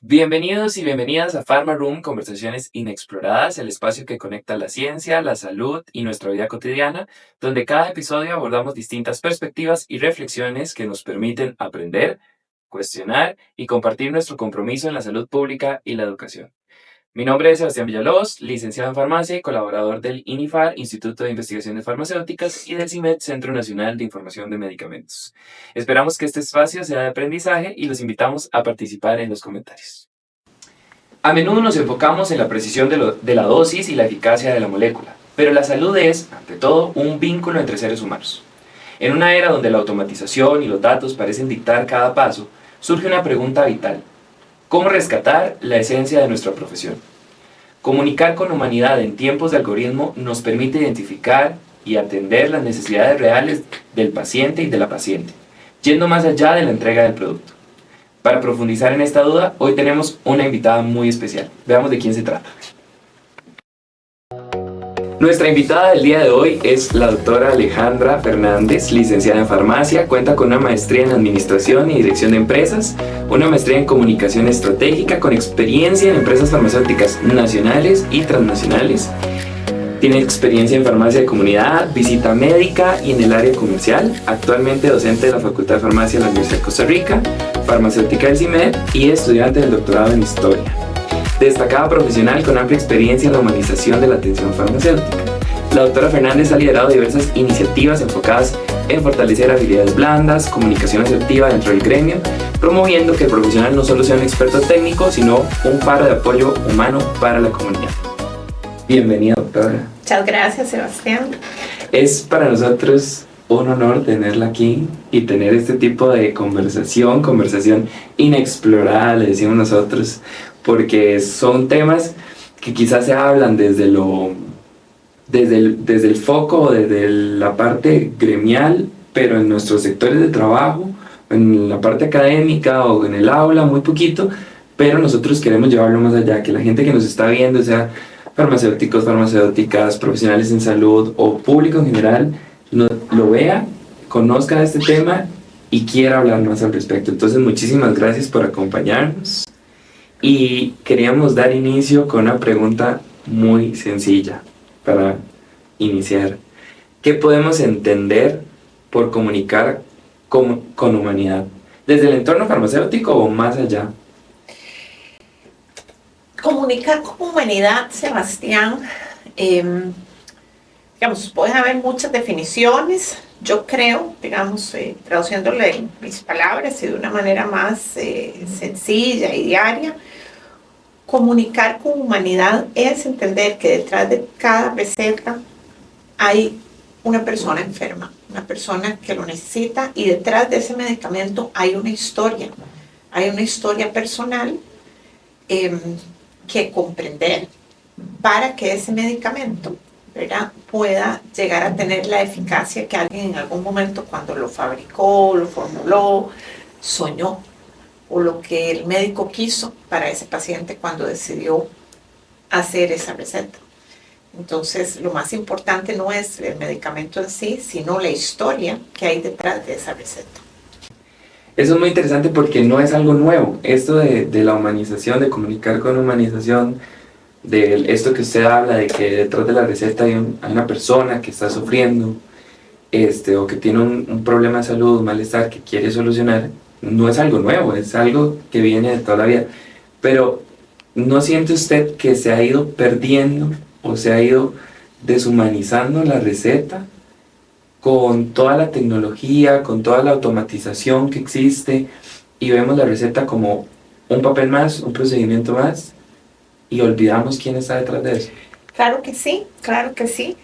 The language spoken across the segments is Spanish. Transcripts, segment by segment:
Bienvenidos y bienvenidas a Pharma Room, Conversaciones Inexploradas, el espacio que conecta la ciencia, la salud y nuestra vida cotidiana, donde cada episodio abordamos distintas perspectivas y reflexiones que nos permiten aprender, cuestionar y compartir nuestro compromiso en la salud pública y la educación. Mi nombre es Sebastián Villalobos, licenciado en farmacia y colaborador del INIFAR, Instituto de Investigaciones Farmacéuticas, y del CIMED, Centro Nacional de Información de Medicamentos. Esperamos que este espacio sea de aprendizaje y los invitamos a participar en los comentarios. A menudo nos enfocamos en la precisión de la dosis y la eficacia de la molécula, pero la salud es, ante todo, un vínculo entre seres humanos. En una era donde la automatización y los datos parecen dictar cada paso, surge una pregunta vital. ¿Cómo rescatar la esencia de nuestra profesión? Comunicar con humanidad en tiempos de algoritmo nos permite identificar y atender las necesidades reales del paciente y de la paciente, yendo más allá de la entrega del producto. Para profundizar en esta duda, hoy tenemos una invitada muy especial. Veamos de quién se trata. Nuestra invitada del día de hoy es la doctora Alejandra Fernández, licenciada en farmacia, cuenta con una maestría en administración y dirección de empresas, una maestría en comunicación estratégica con experiencia en empresas farmacéuticas nacionales y transnacionales. Tiene experiencia en farmacia de comunidad, visita médica y en el área comercial. Actualmente docente de la Facultad de Farmacia de la Universidad de Costa Rica, farmacéutica del CIMED y estudiante del doctorado en Historia. Destacada profesional con amplia experiencia en la humanización de la atención farmacéutica. La doctora Fernández ha liderado diversas iniciativas enfocadas en fortalecer habilidades blandas, comunicación asertiva dentro del gremio, promoviendo que el profesional no solo sea un experto técnico, sino un faro de apoyo humano para la comunidad. Bienvenida, doctora. Muchas gracias, Sebastián. Es para nosotros un honor tenerla aquí y tener este tipo de conversación inexplorada, le decimos nosotros, porque son temas que quizás se hablan desde el foco o desde la parte gremial, pero en nuestros sectores de trabajo, en la parte académica o en el aula, muy poquito, pero nosotros queremos llevarlo más allá, que la gente que nos está viendo, sea farmacéuticos, farmacéuticas, profesionales en salud o público en general, lo vea, conozca este tema y quiera hablar más al respecto. Entonces, muchísimas gracias por acompañarnos. Y queríamos dar inicio con una pregunta muy sencilla para iniciar. ¿Qué podemos entender por comunicar con humanidad? ¿Desde el entorno farmacéutico o más allá? Comunicar con humanidad, Sebastián, pueden haber muchas definiciones. Yo creo, traduciéndole en mis palabras y de una manera más sencilla y diaria, comunicar con humanidad es entender que detrás de cada receta hay una persona enferma, una persona que lo necesita, y detrás de ese medicamento hay una historia personal que comprender para que ese medicamento, ¿verdad?, pueda llegar a tener la eficacia que alguien en algún momento, cuando lo fabricó, lo formuló, soñó, o lo que el médico quiso para ese paciente cuando decidió hacer esa receta. Entonces, lo más importante no es el medicamento en sí, sino la historia que hay detrás de esa receta. Eso es muy interesante porque no es algo nuevo. Esto de la humanización, de comunicar con humanización, de esto que usted habla, de que detrás de la receta hay una persona que está sufriendo o que tiene un problema de salud, un malestar que quiere solucionar, no es algo nuevo, es algo que viene de toda la vida. Pero ¿no siente usted que se ha ido perdiendo o se ha ido deshumanizando la receta con toda la tecnología, con toda la automatización que existe, y vemos la receta como un papel más, un procedimiento más, y olvidamos quién está detrás de eso? Claro que sí, claro que sí.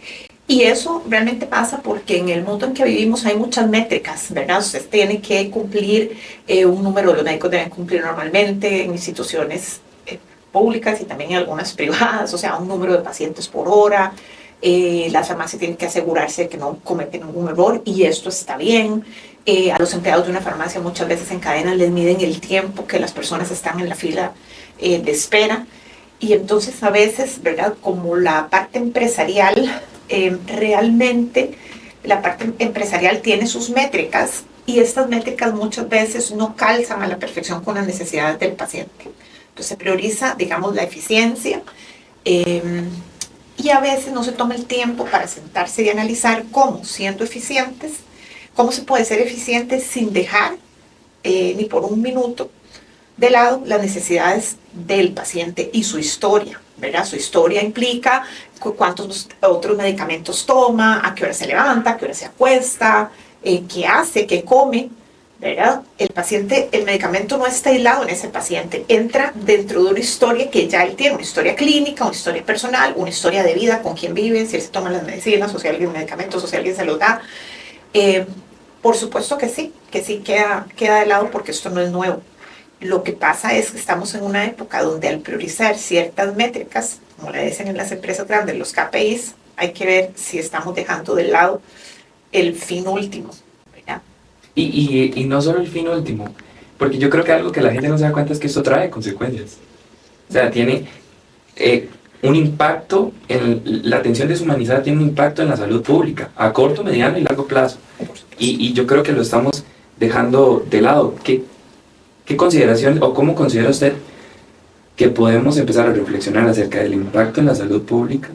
Y eso realmente pasa porque en el mundo en que vivimos hay muchas métricas, ¿verdad? Usted tiene que cumplir un número, los médicos deben cumplir normalmente en instituciones públicas y también en algunas privadas, o sea, un número de pacientes por hora. Las farmacias tienen que asegurarse de que no cometen ningún error, y esto está bien. A los empleados de una farmacia muchas veces en cadena les miden el tiempo que las personas están en la fila de espera. Y entonces a veces, ¿verdad?, como la parte empresarial, realmente la parte empresarial tiene sus métricas, y estas métricas muchas veces no calzan a la perfección con las necesidades del paciente. Entonces se prioriza, digamos, la eficiencia y a veces no se toma el tiempo para sentarse y analizar cómo, siendo eficientes, cómo se puede ser eficiente sin dejar ni por un minuto de lado las necesidades del paciente y su historia, ¿verdad? Su historia implica cuántos otros medicamentos toma, a qué hora se levanta, a qué hora se acuesta, qué hace, qué come, ¿verdad? El paciente, el medicamento no está aislado en ese paciente, entra dentro de una historia que ya él tiene, una historia clínica, una historia personal, una historia de vida, con quién vive, si él se toma las medicinas, o si alguien medicamentos, o si alguien se los da. Por supuesto que sí queda de lado porque esto no es nuevo. Lo que pasa es que estamos en una época donde al priorizar ciertas métricas, como le dicen en las empresas grandes, los KPIs, hay que ver si estamos dejando de lado el fin último, ¿verdad? Y no solo el fin último, porque yo creo que algo que la gente no se da cuenta es que esto trae consecuencias. O sea, tiene un impacto, la atención deshumanizada tiene un impacto en la salud pública, a corto, mediano y largo plazo. Y yo creo que lo estamos dejando de lado. ¿Qué consideración o cómo considera usted que podemos empezar a reflexionar acerca del impacto en la salud pública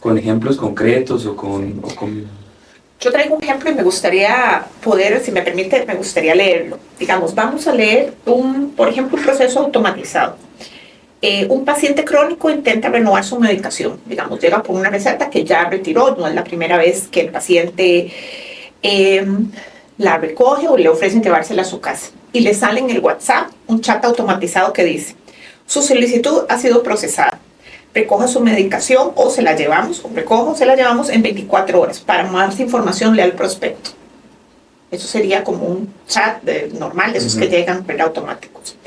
con ejemplos concretos o con... Yo traigo un ejemplo y me gustaría poder, si me permite, me gustaría leerlo. Digamos, vamos a leer, por ejemplo, un proceso automatizado. Un paciente crónico intenta renovar su medicación. Digamos, llega por una receta que ya retiró, no es la primera vez que el paciente la recoge o le ofrecen llevársela a su casa. Y le sale en el WhatsApp un chat automatizado que dice: su solicitud ha sido procesada. Recoja su medicación o se la llevamos, o recoja o se la llevamos en 24 horas. Para más información, lea el prospecto. Eso sería como un chat normal de esos que llegan, ¿verdad? Automáticos.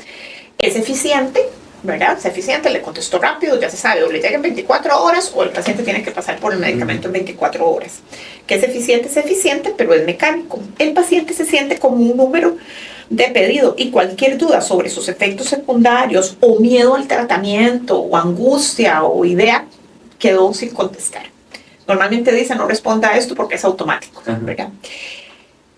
Es eficiente, ¿verdad? Es eficiente, le contestó rápido, ya se sabe, o le llega en 24 horas o el paciente tiene que pasar por el medicamento en 24 horas. Que es eficiente, pero es mecánico. El paciente se siente como un número de pedido y cualquier duda sobre sus efectos secundarios o miedo al tratamiento o angustia o idea quedó sin contestar. Normalmente dice no responda a esto porque es automático, ¿verdad?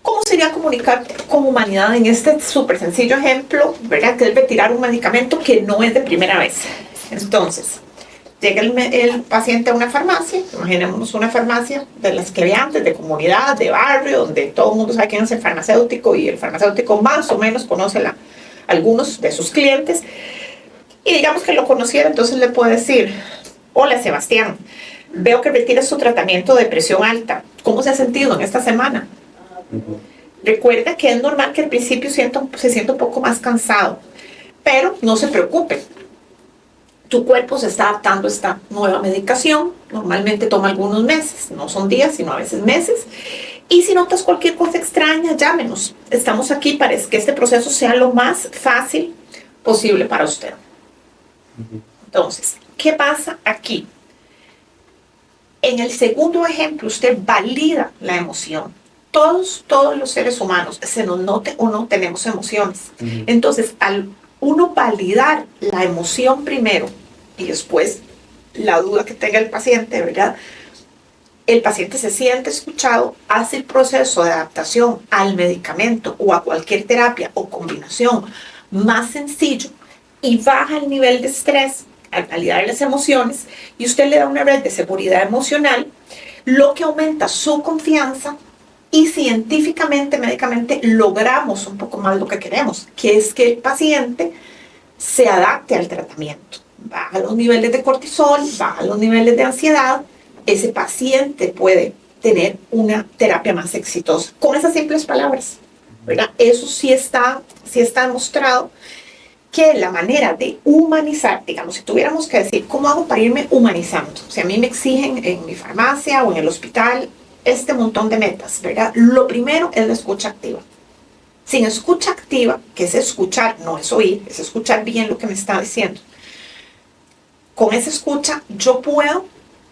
¿Cómo sería comunicar con humanidad en este súper sencillo ejemplo, ¿verdad? Que es retirar un medicamento que no es de primera vez. Entonces, llega el paciente a una farmacia, imaginémonos una farmacia de las que había antes, de comunidad, de barrio, donde todo el mundo sabe quién es el farmacéutico y el farmacéutico más o menos conoce a algunos de sus clientes. Y digamos que lo conociera, entonces le puede decir: hola Sebastián, veo que retira su tratamiento de presión alta. ¿Cómo se ha sentido en esta semana? Recuerda que es normal que al principio se sienta un poco más cansado, pero no se preocupe. Tu cuerpo se está adaptando a esta nueva medicación. Normalmente toma algunos meses, no son días, sino a veces meses. Y si notas cualquier cosa extraña, llámenos. Estamos aquí para que este proceso sea lo más fácil posible para usted. Entonces, ¿qué pasa aquí? En el segundo ejemplo, usted valida la emoción. Todos los seres humanos, se nos note o no, tenemos emociones. Entonces, al uno validar la emoción primero y después la duda que tenga el paciente, ¿verdad? El paciente se siente escuchado, hace el proceso de adaptación al medicamento o a cualquier terapia o combinación más sencillo y baja el nivel de estrés al validar las emociones, y usted le da una red de seguridad emocional, lo que aumenta su confianza. Y científicamente, médicamente, logramos un poco más lo que queremos, que es que el paciente se adapte al tratamiento. Baja los niveles de cortisol, baja los niveles de ansiedad, ese paciente puede tener una terapia más exitosa. Con esas simples palabras, ¿verdad? Eso sí está demostrado, que la manera de humanizar, digamos, si tuviéramos que decir, ¿cómo hago para irme humanizando? Si a mí me exigen en mi farmacia o en el hospital este montón de metas, ¿verdad? Lo primero es la escucha activa. Sin escucha activa, que es escuchar, no es oír, es escuchar bien lo que me está diciendo. Con esa escucha yo puedo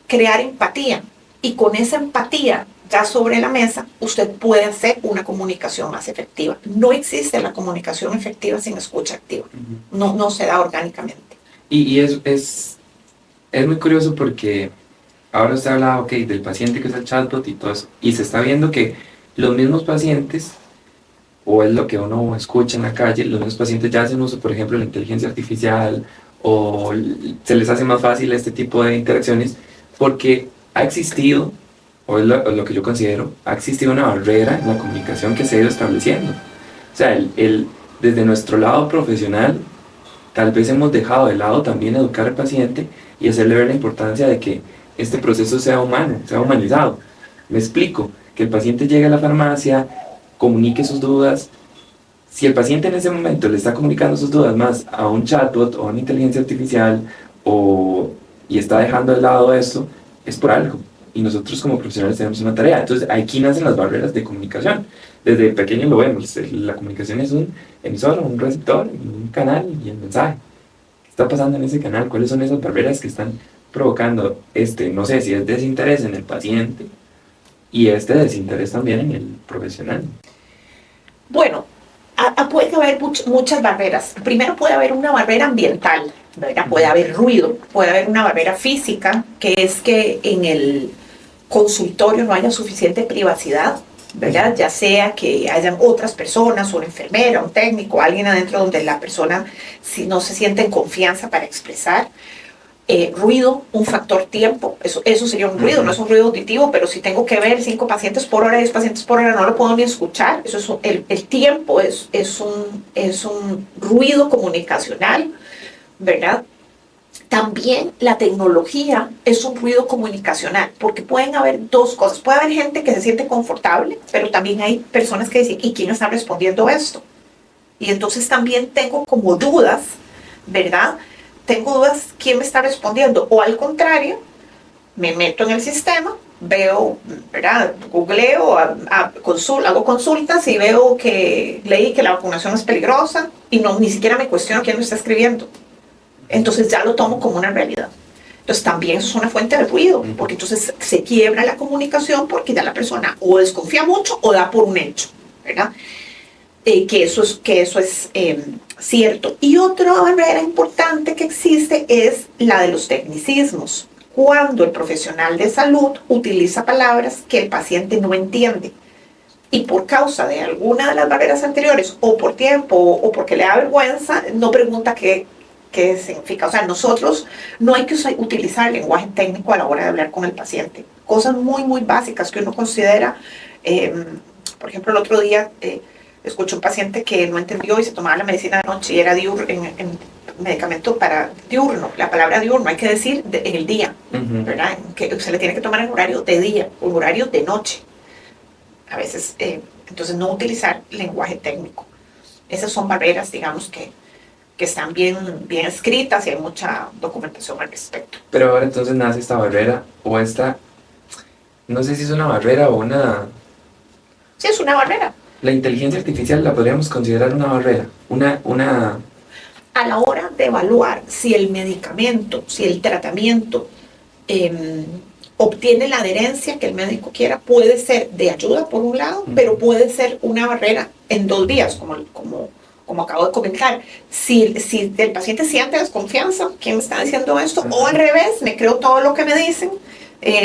crear empatía, y con esa empatía ya sobre la mesa usted puede hacer una comunicación más efectiva. No existe la comunicación efectiva sin escucha activa. No se da orgánicamente. Y es muy curioso porque ahora usted habla, del paciente que usa el chatbot y todo eso, y se está viendo que los mismos pacientes, o es lo que uno escucha en la calle, los mismos pacientes ya hacen uso, por ejemplo, de la inteligencia artificial o se les hace más fácil este tipo de interacciones porque ha existido, o es lo que yo considero, ha existido una barrera en la comunicación que se ha ido estableciendo. O sea, desde nuestro lado profesional, tal vez hemos dejado de lado también educar al paciente y hacerle ver la importancia de que este proceso sea humano, sea humanizado. Me explico, que el paciente llegue a la farmacia, comunique sus dudas. Si el paciente en ese momento le está comunicando sus dudas más a un chatbot o a una inteligencia artificial y está dejando de lado esto, es por algo. Y nosotros como profesionales tenemos una tarea. Entonces aquí nacen las barreras de comunicación. Desde pequeño lo vemos. La comunicación es un emisor, un receptor, un canal y el mensaje. ¿Qué está pasando en ese canal? ¿Cuáles son esas barreras que están provocando no sé si es desinterés en el paciente y este desinterés también en el profesional? Bueno, puede haber muchas barreras. Primero puede haber una barrera ambiental, ¿verdad? Puede haber ruido, puede haber una barrera física, que es que en el consultorio no haya suficiente privacidad, ¿verdad? Ya sea que hayan otras personas, una enfermera, un técnico, alguien adentro donde la persona si no se siente en confianza para expresar. Ruido, un factor tiempo, eso sería un ruido, no es un ruido auditivo, pero si tengo que ver 5 pacientes por hora, 10 pacientes por hora, no lo puedo ni escuchar. Eso es el tiempo es un ruido comunicacional, ¿verdad? También la tecnología es un ruido comunicacional, porque pueden haber dos cosas. Puede haber gente que se siente confortable, pero también hay personas que dicen, ¿y quién está respondiendo esto? Y entonces también tengo como dudas, ¿verdad? Tengo dudas quién me está respondiendo, o al contrario, me meto en el sistema, veo, ¿verdad? Googleo, hago consultas y veo que leí que la vacunación es peligrosa y ni siquiera me cuestiono quién me está escribiendo. Entonces ya lo tomo como una realidad. Entonces también eso es una fuente de ruido, porque entonces se quiebra la comunicación porque ya la persona o desconfía mucho o da por un hecho, ¿verdad? Que eso es cierto. Y otra barrera importante que existe es la de los tecnicismos. Cuando el profesional de salud utiliza palabras que el paciente no entiende y por causa de alguna de las barreras anteriores o por tiempo o porque le da vergüenza, no pregunta qué significa. O sea, nosotros no hay que utilizar lenguaje técnico a la hora de hablar con el paciente. Cosas muy, muy básicas que uno considera. Por ejemplo, el otro día escuché un paciente que no entendió y se tomaba la medicina de noche y era en medicamento para diurno. La palabra diurno hay que decir en el día, ¿verdad? Que se le tiene que tomar en horario de día o en horario de noche. A veces, entonces no utilizar lenguaje técnico. Esas son barreras, digamos, que están bien escritas y hay mucha documentación al respecto. Pero ahora entonces nace esta barrera o no sé si es una barrera o una... Sí, es una barrera. La inteligencia artificial la podríamos considerar una barrera, una... A la hora de evaluar si el medicamento, si el tratamiento obtiene la adherencia que el médico quiera, puede ser de ayuda por un lado, pero puede ser una barrera en dos vías, como acabo de comentar. Si el paciente siente desconfianza, ¿quién me está diciendo esto? O al revés, me creo todo lo que me dicen,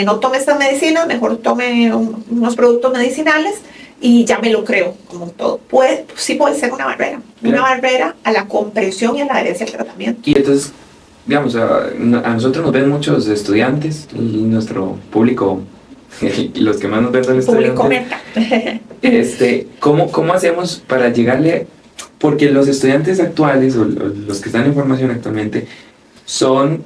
no tome estas medicinas, mejor tome unos productos medicinales y ya me lo creo, como todo. Sí puede ser una barrera, una barrera a la comprensión y a la adherencia al tratamiento. Y entonces, digamos, a nosotros nos ven muchos estudiantes, nuestro público, los que más nos ven son estudiantes. Público meta. ¿Cómo hacemos para llegarle? Porque los estudiantes actuales, o los que están en formación actualmente, son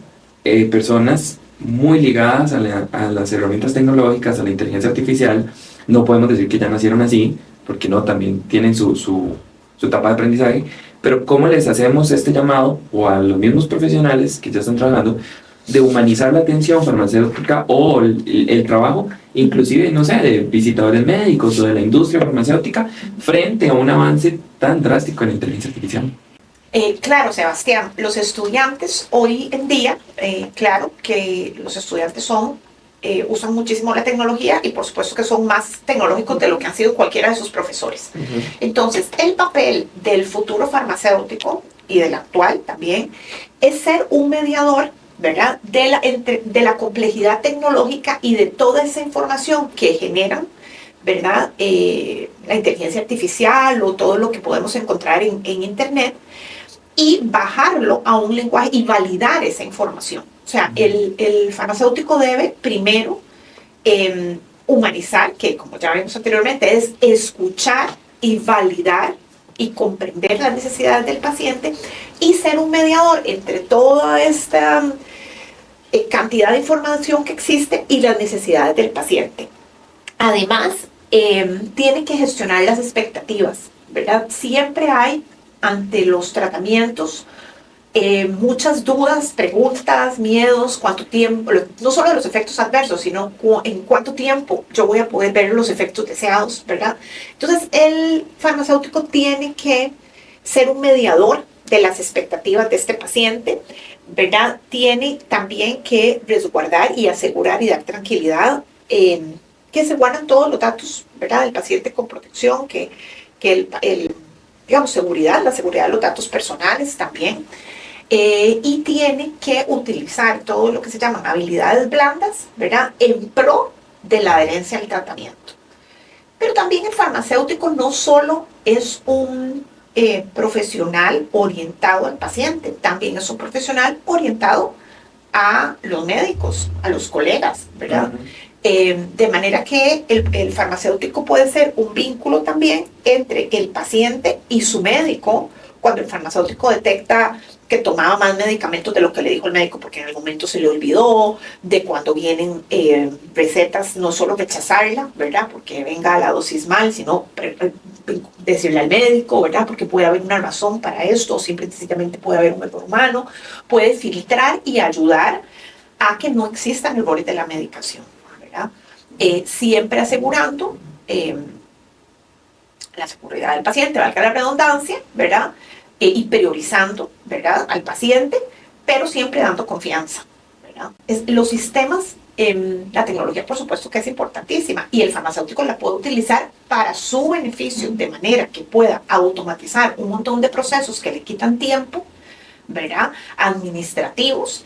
personas muy ligadas a las herramientas tecnológicas, a la inteligencia artificial. No podemos decir que ya nacieron así, porque no, también tienen su etapa de aprendizaje, pero ¿cómo les hacemos este llamado, o a los mismos profesionales que ya están trabajando, de humanizar la atención farmacéutica o el trabajo, inclusive, no sé, de visitadores médicos o de la industria farmacéutica, frente a un avance tan drástico en la inteligencia artificial? Claro, Sebastián, los estudiantes hoy en día, claro que los estudiantes usan muchísimo la tecnología y por supuesto que son más tecnológicos de lo que han sido cualquiera de sus profesores. Entonces, el papel del futuro farmacéutico y del actual también es ser un mediador, ¿verdad?, de la complejidad tecnológica y de toda esa información que generan, ¿verdad?, la inteligencia artificial o todo lo que podemos encontrar en Internet, y bajarlo a un lenguaje y validar esa información. O sea, el farmacéutico debe primero humanizar, que como ya vimos anteriormente, es escuchar y validar y comprender las necesidades del paciente y ser un mediador entre toda esta cantidad de información que existe y las necesidades del paciente. Además, tiene que gestionar las expectativas, ¿verdad? Siempre hay ante los tratamientos muchas dudas, preguntas, miedos, cuánto tiempo, no solo de los efectos adversos, sino en cuánto tiempo yo voy a poder ver los efectos deseados, ¿verdad? Entonces, el farmacéutico tiene que ser un mediador de las expectativas de este paciente, ¿verdad? Tiene también que resguardar y asegurar y dar tranquilidad, que se guardan todos los datos, ¿verdad? Del paciente con protección, digamos, la seguridad de los datos personales también. Y tiene que utilizar todo lo que se llaman habilidades blandas, ¿verdad? En pro de la adherencia al tratamiento. Pero también el farmacéutico no solo es un profesional orientado al paciente, también es un profesional orientado a los médicos, a los colegas, ¿verdad? De manera que el farmacéutico puede ser un vínculo también entre el paciente y su médico, cuando el farmacéutico detecta que tomaba más medicamentos de lo que le dijo el médico porque en el momento se le olvidó, de cuando vienen recetas, no solo rechazarla, ¿verdad? Porque venga a la dosis mal, sino decirle al médico, ¿verdad? Porque puede haber una razón para esto, o simplemente puede haber un error humano, puede filtrar y ayudar a que no existan errores de la medicación, ¿verdad? Siempre asegurando la seguridad del paciente, valga la redundancia, ¿verdad? Y priorizando, ¿verdad?, al paciente, pero siempre dando confianza, ¿verdad? Los sistemas, la tecnología, por supuesto que es importantísima, y el farmacéutico la puede utilizar para su beneficio, de manera que pueda automatizar un montón de procesos que le quitan tiempo, ¿verdad?, administrativos,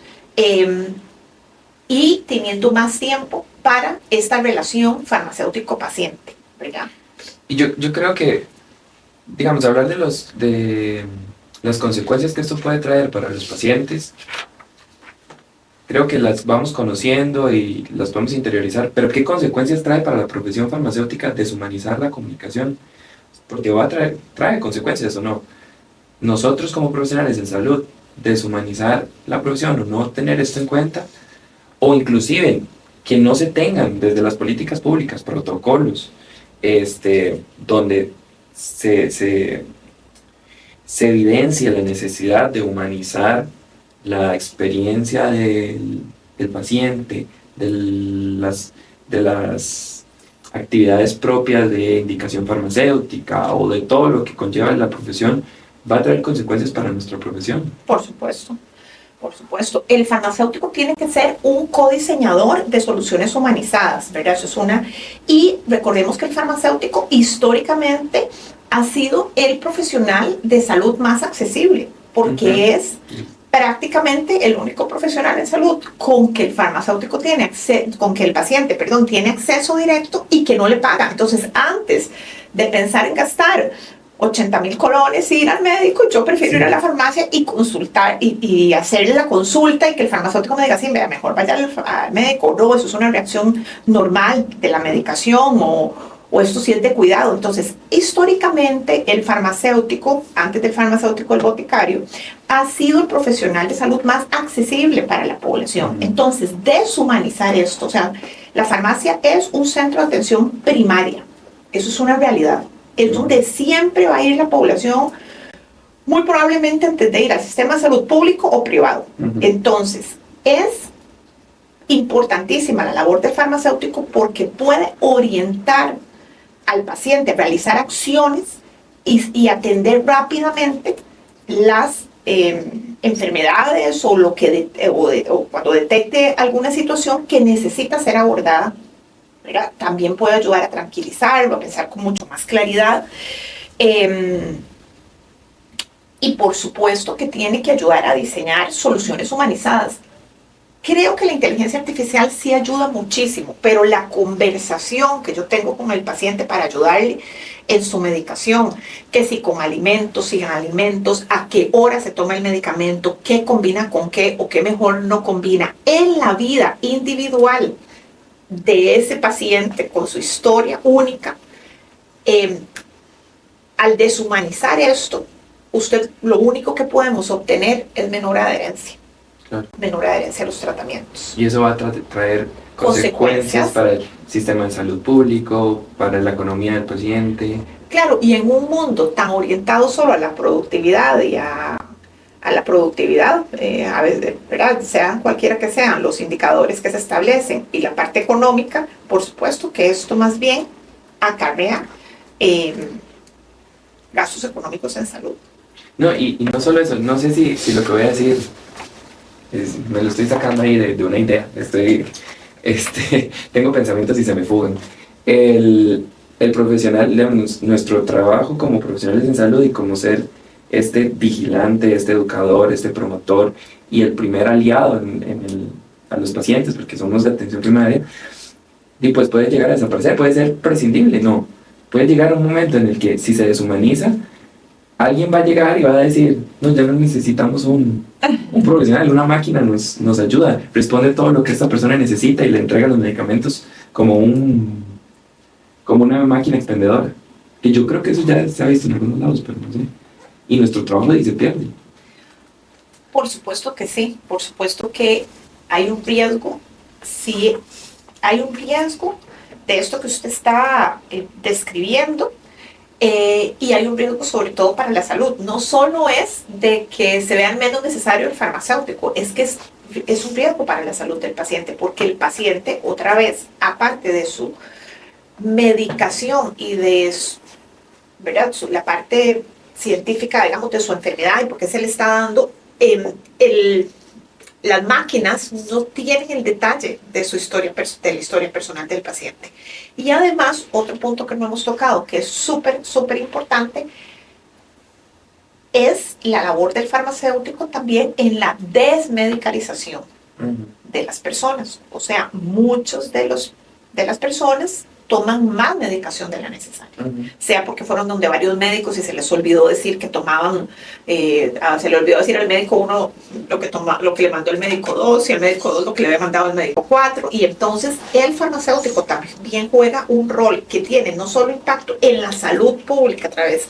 y teniendo más tiempo para esta relación farmacéutico-paciente, ¿verdad? Y yo creo que, digamos, hablar de las consecuencias que esto puede traer para los pacientes, creo que las vamos conociendo y las podemos interiorizar, pero ¿qué consecuencias trae para la profesión farmacéutica deshumanizar la comunicación? Porque trae consecuencias o no. Nosotros como profesionales en salud, deshumanizar la profesión o no tener esto en cuenta, o inclusive que no se tengan desde las políticas públicas protocolos donde se evidencia la necesidad de humanizar la experiencia del paciente, de las actividades propias de indicación farmacéutica o de todo lo que conlleva la profesión, va a traer consecuencias para nuestra profesión. Por supuesto. Por supuesto, el farmacéutico tiene que ser un codiseñador de soluciones humanizadas, ¿verdad? Eso es una. Y recordemos que el farmacéutico históricamente ha sido el profesional de salud más accesible, porque es prácticamente el único profesional en salud con que el farmacéutico tiene acceso, con que el paciente, perdón, tiene acceso directo y que no le paga. Entonces, antes de pensar en gastar 80,000 colones, ir al médico, yo prefiero ir a la farmacia y consultar y hacerle la consulta y que el farmacéutico me diga, sí, vea, mejor vaya al médico, no, eso es una reacción normal de la medicación o esto sí es de cuidado. Entonces, históricamente el farmacéutico, antes del farmacéutico el boticario, ha sido el profesional de salud más accesible para la población. Entonces, deshumanizar esto, o sea, la farmacia es un centro de atención primaria, eso es una realidad. Es donde siempre va a ir la población, muy probablemente antes de ir al sistema de salud público o privado. Entonces, es importantísima la labor del farmacéutico porque puede orientar al paciente, realizar acciones y atender rápidamente las enfermedades o cuando detecte alguna situación que necesita ser abordada. También puede ayudar a tranquilizarlo, a pensar con mucho más claridad. Y por supuesto que tiene que ayudar a diseñar soluciones humanizadas. Creo que la inteligencia artificial sí ayuda muchísimo, pero la conversación que yo tengo con el paciente para ayudarle en su medicación, que si con alimentos, sin alimentos, a qué hora se toma el medicamento, qué combina con qué o qué mejor no combina, en la vida individual de ese paciente con su historia única, al deshumanizar esto, usted lo único que podemos obtener es menor adherencia. Claro. Menor adherencia a los tratamientos. Y eso va a traer consecuencias para el sistema de salud público, para la economía del paciente. Claro, y en un mundo tan orientado solo a la productividad y a la productividad, a veces, ¿verdad? Sean cualquiera que sean los indicadores que se establecen y la parte económica, por supuesto que esto más bien acarrea gastos económicos en salud. No, y no solo eso, no sé si lo que voy a decir me lo estoy sacando ahí de una idea, tengo pensamientos y se me fugan. El profesional, nuestro trabajo como profesionales en salud y como ser este vigilante, este educador, este promotor y el primer aliado a los pacientes, porque somos de atención primaria, y pues puede llegar a desaparecer, puede ser prescindible, no. Puede llegar un momento en el que si se deshumaniza, alguien va a llegar y va a decir, no, ya no necesitamos un profesional, una máquina nos ayuda, responde todo lo que esta persona necesita y le entrega los medicamentos como una máquina expendedora. Que yo creo que eso ya se ha visto en algunos lados, pero no sé. Y nuestro trabajo ahí se pierde. Por supuesto que sí, por supuesto que hay un riesgo, sí, hay un riesgo de esto que usted está describiendo. Y hay un riesgo sobre todo para la salud. No solo es de que se vea menos necesario el farmacéutico, es que es un riesgo para la salud del paciente, porque el paciente, otra vez, aparte de su medicación y de ¿verdad? La parte científica, digamos, de su enfermedad y por qué se le está dando, las máquinas no tienen el detalle de la historia personal del paciente. Y además, otro punto que no hemos tocado, que es súper, súper importante, es la labor del farmacéutico también en la desmedicalización de las personas. O sea, muchos de las personas toman más medicación de la necesaria, sea porque fueron donde varios médicos y se les olvidó decir que tomaban, se le olvidó decir al médico 1 lo que le mandó el médico 2 y el médico 2 lo que le había mandado el médico 4, y entonces el farmacéutico también juega un rol que tiene no solo impacto en la salud pública a través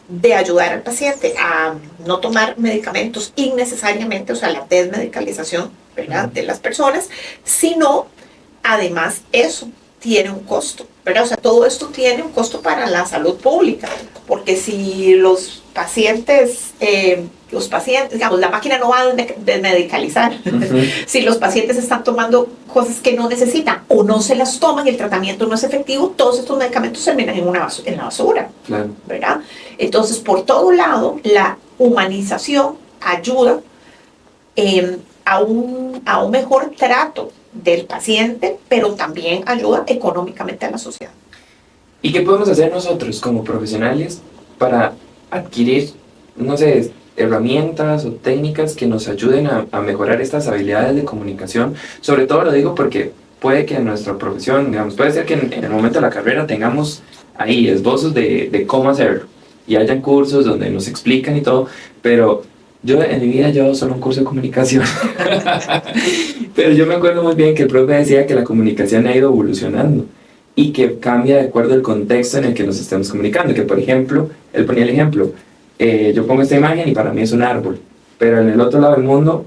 de ayudar al paciente a no tomar medicamentos innecesariamente, o sea, la desmedicalización, ¿verdad?, de las personas, sino además eso tiene un costo, ¿verdad? O sea, todo esto tiene un costo para la salud pública, porque si los pacientes, digamos, la máquina no va a desmedicalizar, si los pacientes están tomando cosas que no necesitan o no se las toman y el tratamiento no es efectivo, todos estos medicamentos terminan en la basura, claro, ¿verdad? Entonces, por todo lado, la humanización ayuda a un mejor trato del paciente, pero también ayuda económicamente a la sociedad. ¿Y qué podemos hacer nosotros como profesionales para adquirir, no sé, herramientas o técnicas que nos ayuden a mejorar estas habilidades de comunicación? Sobre todo lo digo porque puede que en nuestra profesión, digamos, puede ser que en el momento de la carrera tengamos ahí esbozos de cómo hacerlo y hayan cursos donde nos explican y todo, pero yo en mi vida llevo solo un curso de comunicación. Pero yo me acuerdo muy bien que el profe decía que la comunicación ha ido evolucionando y que cambia de acuerdo al contexto en el que nos estemos comunicando. Que, por ejemplo, él ponía el ejemplo, yo pongo esta imagen y para mí es un árbol, pero en el otro lado del mundo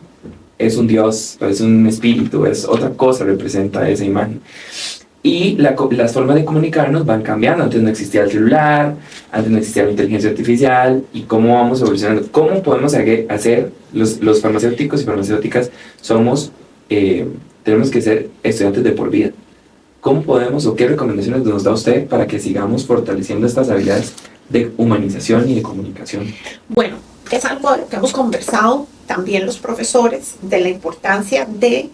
es un dios, es un espíritu, es otra cosa, representa esa imagen. Y las formas de comunicarnos van cambiando. Antes no existía el celular, antes no existía la inteligencia artificial, y cómo vamos evolucionando. ¿Cómo podemos hacer los farmacéuticos y farmacéuticas tenemos que ser estudiantes de por vida? ¿Cómo podemos o qué recomendaciones nos da usted para que sigamos fortaleciendo estas habilidades de humanización y de comunicación? Bueno, es algo de lo que hemos conversado también los profesores, de la importancia de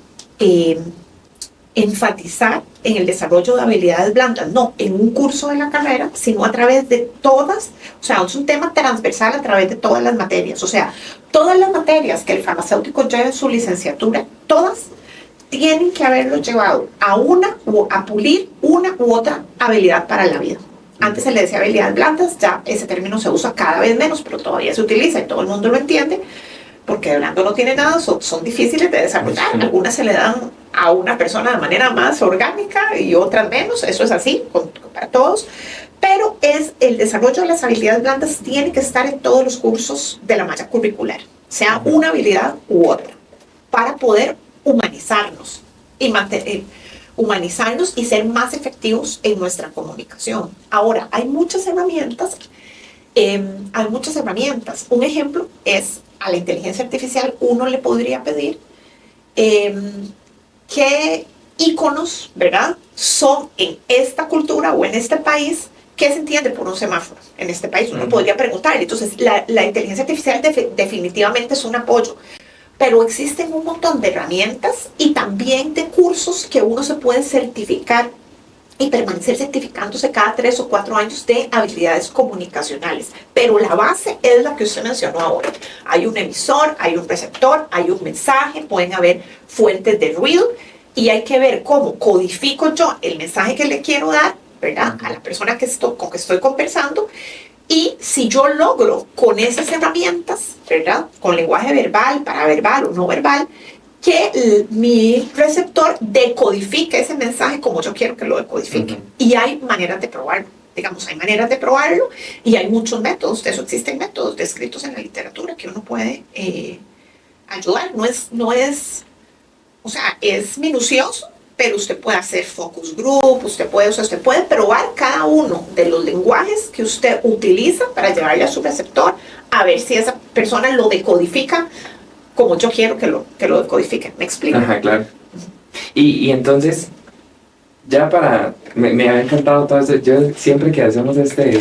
enfatizar en el desarrollo de habilidades blandas, no en un curso de la carrera, sino a través de todas, o sea, es un tema transversal a través de todas las materias, o sea, todas las materias que el farmacéutico lleve en su licenciatura, todas tienen que haberlo llevado a a pulir una u otra habilidad para la vida. Antes se le decía habilidades blandas, ya ese término se usa cada vez menos, pero todavía se utiliza y todo el mundo lo entiende, porque de blando no tiene nada, son difíciles de desarrollar. Algunas se le dan a una persona de manera más orgánica y otras menos, eso es así para todos, pero el desarrollo de las habilidades blandas tiene que estar en todos los cursos de la malla curricular, sea una habilidad u otra, para poder humanizarnos y ser más efectivos en nuestra comunicación. Ahora, hay muchas herramientas. Un ejemplo es a la inteligencia artificial. Uno le podría pedir qué iconos, ¿verdad?, son en esta cultura o en este país. ¿Qué se entiende por un semáforo en este país? Uno podría preguntar. Entonces, la inteligencia artificial definitivamente es un apoyo. Pero existen un montón de herramientas y también de cursos que uno se puede certificar y permanecer certificándose cada 3 o 4 años de habilidades comunicacionales. Pero la base es la que usted mencionó ahora. Hay un emisor, hay un receptor, hay un mensaje, pueden haber fuentes de ruido y hay que ver cómo codifico yo el mensaje que le quiero dar, ¿verdad?, a la persona con que estoy conversando. Y si yo logro con esas herramientas, ¿verdad?, con lenguaje verbal, paraverbal o no verbal, que mi receptor decodifique ese mensaje como yo quiero que lo decodifique. Y hay maneras de probarlo. Digamos, hay maneras de probarlo y hay muchos métodos. De eso existen métodos descritos en la literatura que uno puede ayudar. O sea, es minucioso, pero usted puede hacer focus group, usted puede probar cada uno de los lenguajes que usted utiliza para llevarle a su receptor a ver si esa persona lo decodifica como yo quiero que lo decodifique. ¿Me explico? Ajá, claro. Y entonces, ya me ha encantado todo esto. Yo siempre que hacemos este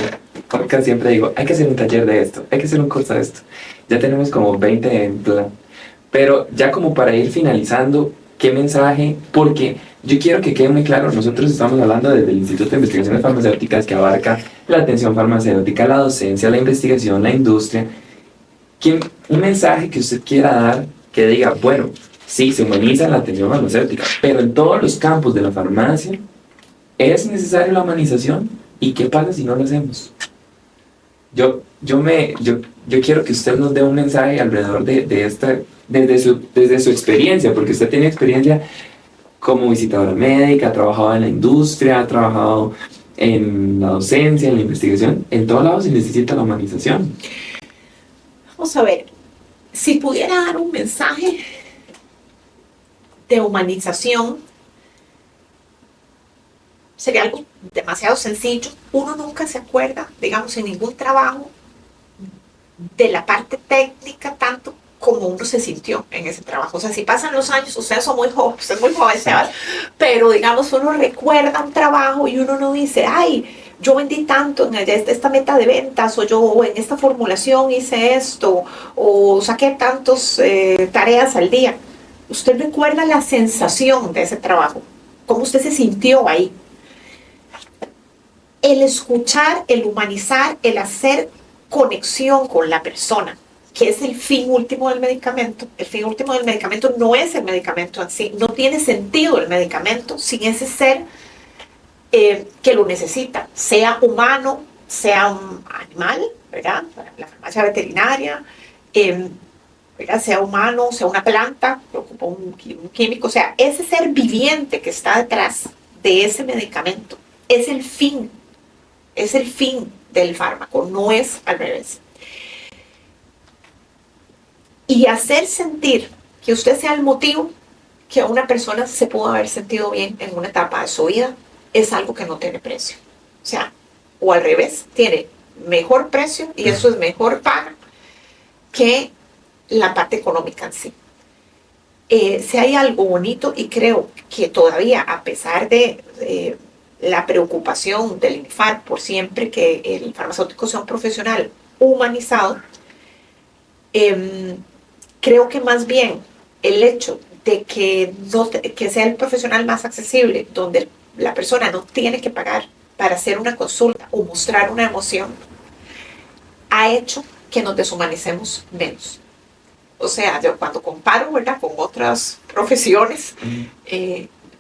podcast siempre digo, hay que hacer un taller de esto, hay que hacer un curso de esto. Ya tenemos como 20 en plan. Pero ya como para ir finalizando, ¿qué mensaje? Porque yo quiero que quede muy claro, nosotros estamos hablando desde el Instituto de Investigaciones Farmacéuticas, que abarca la atención farmacéutica, la docencia, la investigación, la industria. Un mensaje que usted quiera dar que diga, bueno, sí, se humaniza la atención farmacéutica, pero en todos los campos de la farmacia es necesaria la humanización. ¿Y qué pasa si no lo hacemos? Yo quiero que usted nos dé un mensaje alrededor de esta, desde su experiencia, porque usted tiene experiencia como visitadora médica, ha trabajado en la industria, ha trabajado en la docencia, en la investigación. En todos lados se necesita la humanización. Vamos a ver, si pudiera dar un mensaje de humanización, sería algo demasiado sencillo. Uno nunca se acuerda, digamos, en ningún trabajo, de la parte técnica tanto como uno se sintió en ese trabajo. O sea, si pasan los años, ustedes son muy jóvenes, usted es muy joven, Sebas, pero digamos, uno recuerda un trabajo y uno no dice, ay, yo vendí tanto en esta meta de ventas, o yo en esta formulación hice esto, o saqué tantas tareas al día. Usted recuerda la sensación de ese trabajo, cómo usted se sintió ahí. El escuchar, el humanizar, el hacer conexión con la persona, que es el fin último del medicamento. El fin último del medicamento no es el medicamento en sí. No tiene sentido el medicamento sin ese ser que lo necesita, sea humano, sea un animal, ¿verdad?, la farmacia veterinaria, ¿verdad?, sea humano, sea una planta, que ocupa un químico. O sea, ese ser viviente que está detrás de ese medicamento es el fin del fármaco, no es al revés. Y hacer sentir que usted sea el motivo que una persona se pudo haber sentido bien en una etapa de su vida es algo que no tiene precio. O sea, o al revés, tiene mejor precio y eso es mejor paga que la parte económica en sí. Si hay algo bonito, y creo que todavía, a pesar de la preocupación del INFAR por siempre que el farmacéutico sea un profesional humanizado, creo que más bien el hecho de que sea el profesional más accesible, donde la persona no tiene que pagar para hacer una consulta o mostrar una emoción, ha hecho que nos deshumanicemos menos. O sea, yo cuando comparo, ¿verdad?, con otras profesiones,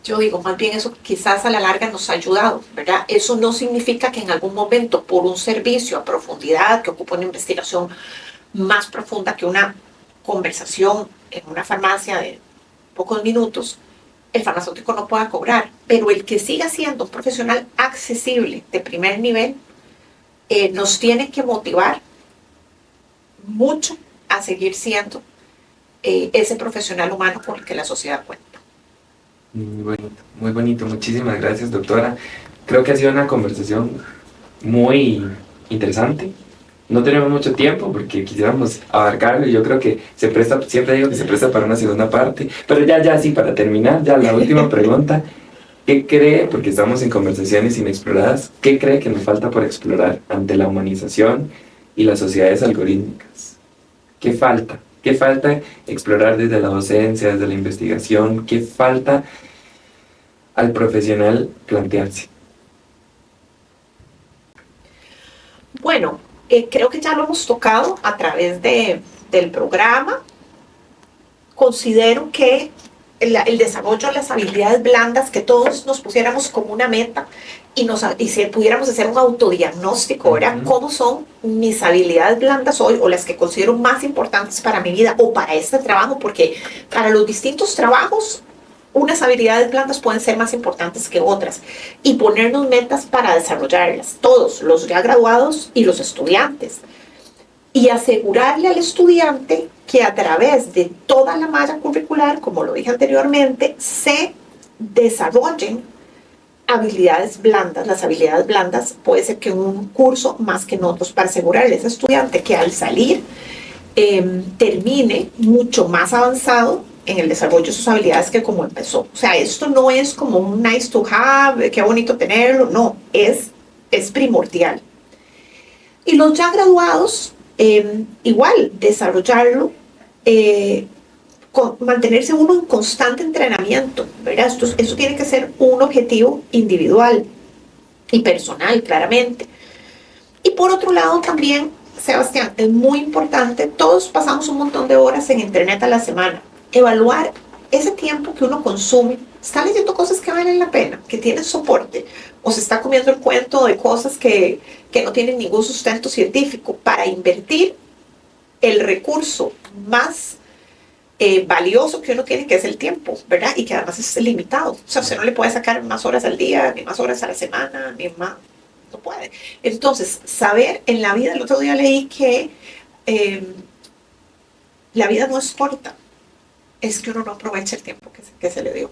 yo digo, más bien eso quizás a la larga nos ha ayudado, ¿verdad? Eso no significa que en algún momento, por un servicio a profundidad, que ocupa una investigación más profunda que una conversación en una farmacia de pocos minutos, el farmacéutico no pueda cobrar. Pero el que siga siendo un profesional accesible de primer nivel, nos tiene que motivar mucho a seguir siendo ese profesional humano con el que la sociedad cuenta. Muy bonito, muy bonito. Muchísimas gracias, doctora. Creo que ha sido una conversación muy interesante. No tenemos mucho tiempo porque quisiéramos abarcarlo y yo creo que se presta, siempre digo que se presta para una segunda parte. Pero ya, sí, para terminar, ya la última pregunta. ¿Qué cree, porque estamos en conversaciones inexploradas, qué cree que nos falta por explorar ante la humanización y las sociedades algorítmicas? ¿Qué falta? ¿Qué falta explorar desde la docencia, desde la investigación? ¿Qué falta al profesional plantearse? Bueno, creo que ya lo hemos tocado a través del programa. Considero que el desarrollo de las habilidades blandas, que todos nos pusiéramos como una meta y si pudiéramos hacer un autodiagnóstico, ¿verdad? ¿Cómo son mis habilidades blandas hoy o las que considero más importantes para mi vida o para este trabajo? Porque para los distintos trabajos, unas habilidades blandas pueden ser más importantes que otras y ponernos metas para desarrollarlas, todos, los ya graduados y los estudiantes. Y asegurarle al estudiante que a través de toda la malla curricular, como lo dije anteriormente, se desarrollen habilidades blandas. Las habilidades blandas puede ser que en un curso más que en otros, para asegurarle a ese estudiante que al salir termine mucho más avanzado en el desarrollo de sus habilidades que como empezó. O sea, esto no es como un nice to have, qué bonito tenerlo, no, es primordial. Y los ya graduados, igual, desarrollarlo, mantenerse uno en constante entrenamiento, ¿verdad? Eso tiene que ser un objetivo individual y personal, claramente. Y por otro lado también, Sebastián, es muy importante, todos pasamos un montón de horas en internet a la semana, evaluar ese tiempo que uno consume. ¿Está leyendo cosas que valen la pena, que tienen soporte? ¿O se está comiendo el cuento de cosas que no tienen ningún sustento científico? Para invertir el recurso más valioso que uno tiene, que es el tiempo, ¿verdad? Y que además es limitado. O sea, usted no le puede sacar más horas al día, ni más horas a la semana, ni más. No puede. Entonces, saber en la vida, el otro día leí que la vida no es corta, es que uno no aprovecha el tiempo que se le dio.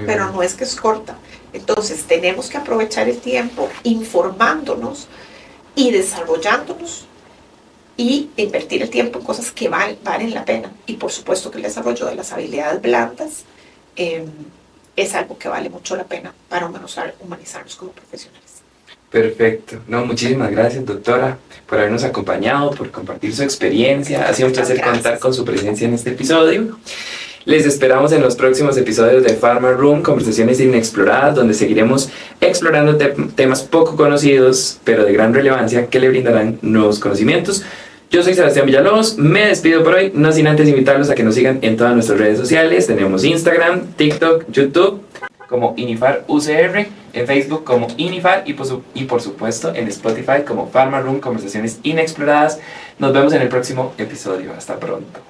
Pero no es que es corta. Entonces tenemos que aprovechar el tiempo informándonos y desarrollándonos y invertir el tiempo en cosas que valen la pena. Y por supuesto que el desarrollo de las habilidades blandas es algo que vale mucho la pena para humanizarnos como profesionales. Perfecto. No, muchísimas gracias, doctora, por habernos acompañado, por compartir su experiencia. Ha sido un placer contar con su presencia en este episodio. Les esperamos en los próximos episodios de Pharma Room, conversaciones inexploradas, donde seguiremos explorando temas poco conocidos, pero de gran relevancia, que le brindarán nuevos conocimientos. Yo soy Sebastián Villalobos, me despido por hoy, no sin antes invitarlos a que nos sigan en todas nuestras redes sociales. Tenemos Instagram, TikTok, YouTube, como Inifar UCR, en Facebook como Inifar y por supuesto en Spotify como Pharma Room, conversaciones inexploradas. Nos vemos en el próximo episodio. Hasta pronto.